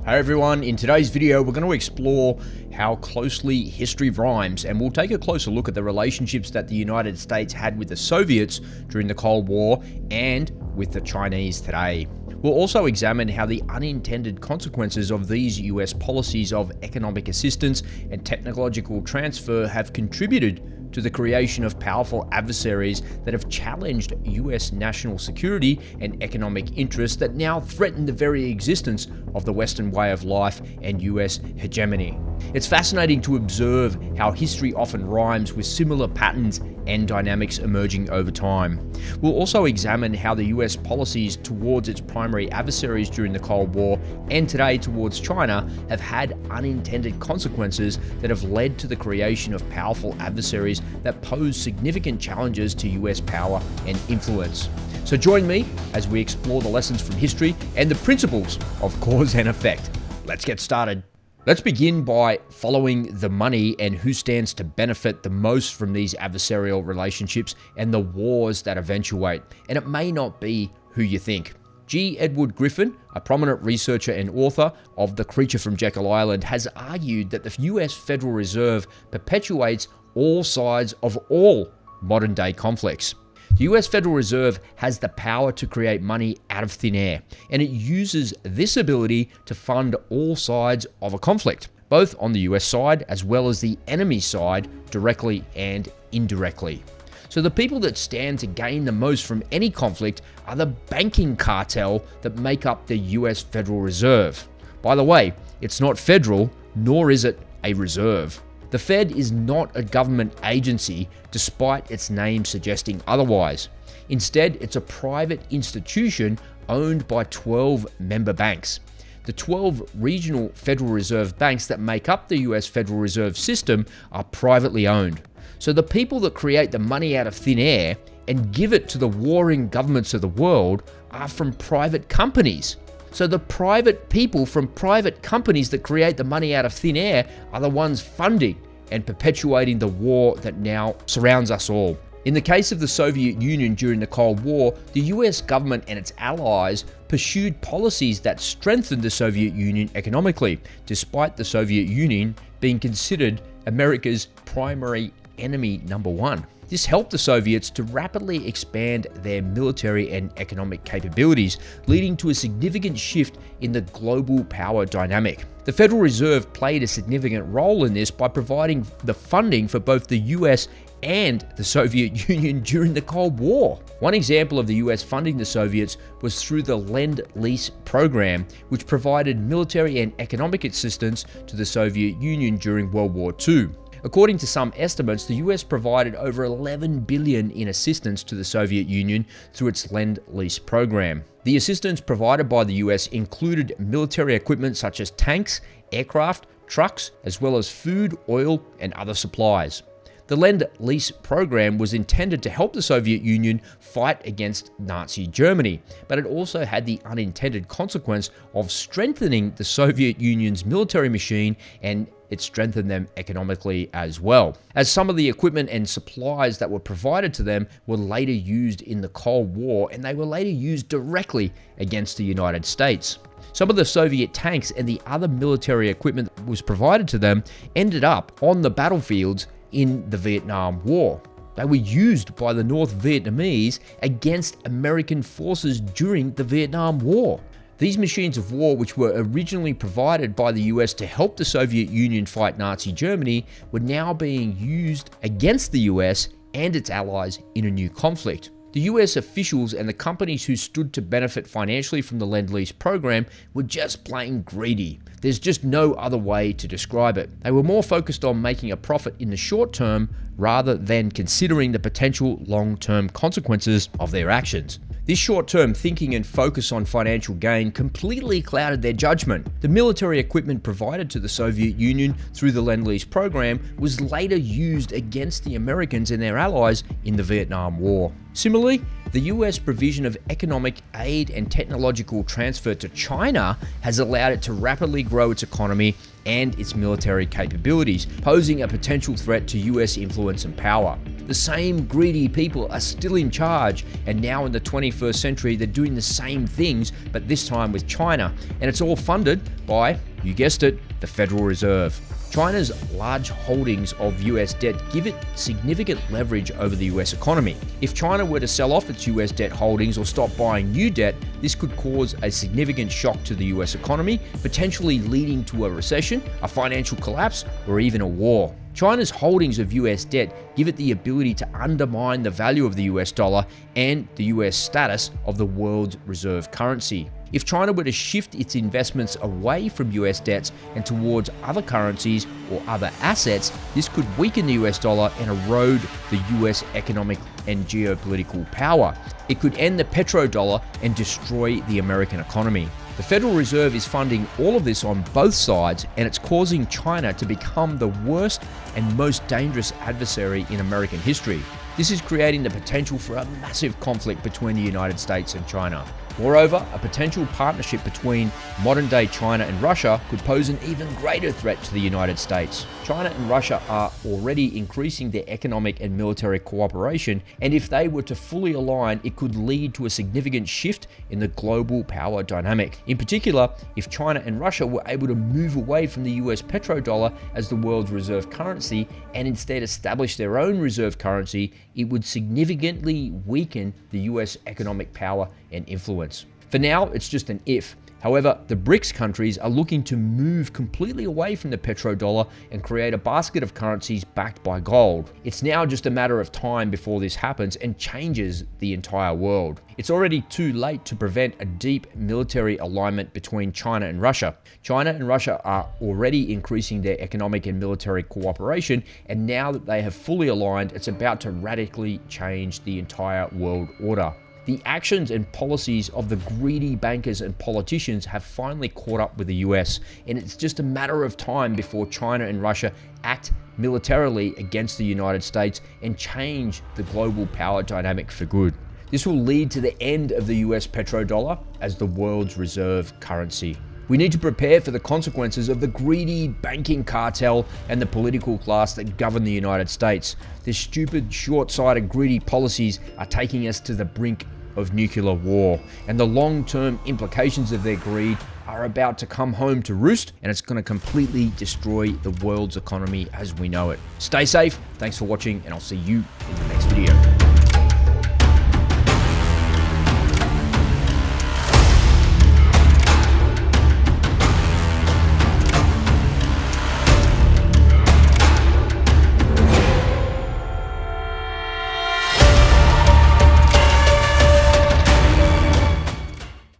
Hi everyone, in today's video we're going to explore how closely history rhymes, and we'll take a closer look at the relationships that the United States had with the Soviets during the Cold War and with the Chinese today. We'll also examine how the unintended consequences of these US policies of economic assistance and technological transfer have contributed to the creation of powerful adversaries that have challenged US national security and economic interests that now threaten the very existence of the Western way of life and US hegemony. It's fascinating to observe how history often rhymes with similar patterns and dynamics emerging over time. We'll also examine how the US policies towards its primary adversaries during the Cold War and today towards China have had unintended consequences that have led to the creation of powerful adversaries that pose significant challenges to US power and influence. So join me as we explore the lessons from history and the principles of cause and effect. Let's get started. Let's begin by following the money and who stands to benefit the most from these adversarial relationships and the wars that eventuate. And it may not be who you think. G. Edward Griffin, a prominent researcher and author of The Creature from Jekyll Island, has argued that the US Federal Reserve perpetuates all sides of all modern-day conflicts. The US Federal Reserve has the power to create money out of thin air, and it uses this ability to fund all sides of a conflict, both on the US side as well as the enemy side, directly and indirectly. So the people that stand to gain the most from any conflict are the banking cartel that make up the US Federal Reserve. By the way, it's not federal, nor is it a reserve. The Fed is not a government agency, despite its name suggesting otherwise. Instead, it's a private institution owned by 12 member banks. The 12 regional Federal Reserve banks that make up the US Federal Reserve System are privately owned. So the people that create the money out of thin air and give it to the warring governments of the world are from private companies. So the private people from private companies that create the money out of thin air are the ones funding and perpetuating the war that now surrounds us all. In the case of the Soviet Union during the Cold War, the US government and its allies pursued policies that strengthened the Soviet Union economically, despite the Soviet Union being considered America's primary enemy number one. This helped the Soviets to rapidly expand their military and economic capabilities, leading to a significant shift in the global power dynamic. The Federal Reserve played a significant role in this by providing the funding for both the US and the Soviet Union during the Cold War. One example of the US funding the Soviets was through the Lend-Lease program, which provided military and economic assistance to the Soviet Union during World War II. According to some estimates, the US provided over $11 billion in assistance to the Soviet Union through its Lend-Lease program. The assistance provided by the US included military equipment such as tanks, aircraft, trucks, as well as food, oil, and other supplies. The Lend-Lease program was intended to help the Soviet Union fight against Nazi Germany, but it also had the unintended consequence of strengthening the Soviet Union's military machine, and it strengthened them economically as well, as some of the equipment and supplies that were provided to them were later used in the Cold War, and they were later used directly against the United States. Some of the Soviet tanks and the other military equipment that was provided to them ended up on the battlefields in the Vietnam War. They were used by the North Vietnamese against American forces during the Vietnam War. These machines of war, which were originally provided by the US to help the Soviet Union fight Nazi Germany, were now being used against the US and its allies in a new conflict. The US officials and the companies who stood to benefit financially from the Lend-Lease program were just plain greedy. There's just no other way to describe it. They were more focused on making a profit in the short term rather than considering the potential long-term consequences of their actions. This short-term thinking and focus on financial gain completely clouded their judgment. The military equipment provided to the Soviet Union through the Lend-Lease program was later used against the Americans and their allies in the Vietnam War. Similarly, the US provision of economic aid and technological transfer to China has allowed it to rapidly grow its economy and its military capabilities, posing a potential threat to US influence and power. The same greedy people are still in charge, and now in the 21st century, they're doing the same things, but this time with China. And it's all funded by, you guessed it, the Federal Reserve. China's large holdings of US debt give it significant leverage over the US economy. If China were to sell off its US debt holdings or stop buying new debt, this could cause a significant shock to the US economy, potentially leading to a recession, a financial collapse, or even a war. China's holdings of US debt give it the ability to undermine the value of the US dollar and the US status of the world's reserve currency. If China were to shift its investments away from US debts and towards other currencies or other assets, this could weaken the US dollar and erode the US economic and geopolitical power. It could end the petrodollar and destroy the American economy. The Federal Reserve is funding all of this on both sides, and it's causing China to become the worst and most dangerous adversary in American history. This is creating the potential for a massive conflict between the United States and China. Moreover, a potential partnership between modern-day China and Russia could pose an even greater threat to the United States. China and Russia are already increasing their economic and military cooperation, and if they were to fully align, it could lead to a significant shift in the global power dynamic. In particular, if China and Russia were able to move away from the US petrodollar as the world's reserve currency and instead establish their own reserve currency, it would significantly weaken the US economic power and influence. For now, it's just an if. However, the BRICS countries are looking to move completely away from the petrodollar and create a basket of currencies backed by gold. It's now just a matter of time before this happens and changes the entire world. It's already too late to prevent a deep military alignment between China and Russia. China and Russia are already increasing their economic and military cooperation, and now that they have fully aligned, it's about to radically change the entire world order. The actions and policies of the greedy bankers and politicians have finally caught up with the US, and it's just a matter of time before China and Russia act militarily against the United States and change the global power dynamic for good. This will lead to the end of the US petrodollar as the world's reserve currency. We need to prepare for the consequences of the greedy banking cartel and the political class that govern the United States. Their stupid, short-sighted, greedy policies are taking us to the brink of nuclear war, and the long-term implications of their greed are about to come home to roost, and it's going to completely destroy the world's economy as we know it. Stay safe, thanks for watching, and I'll see you in the next video.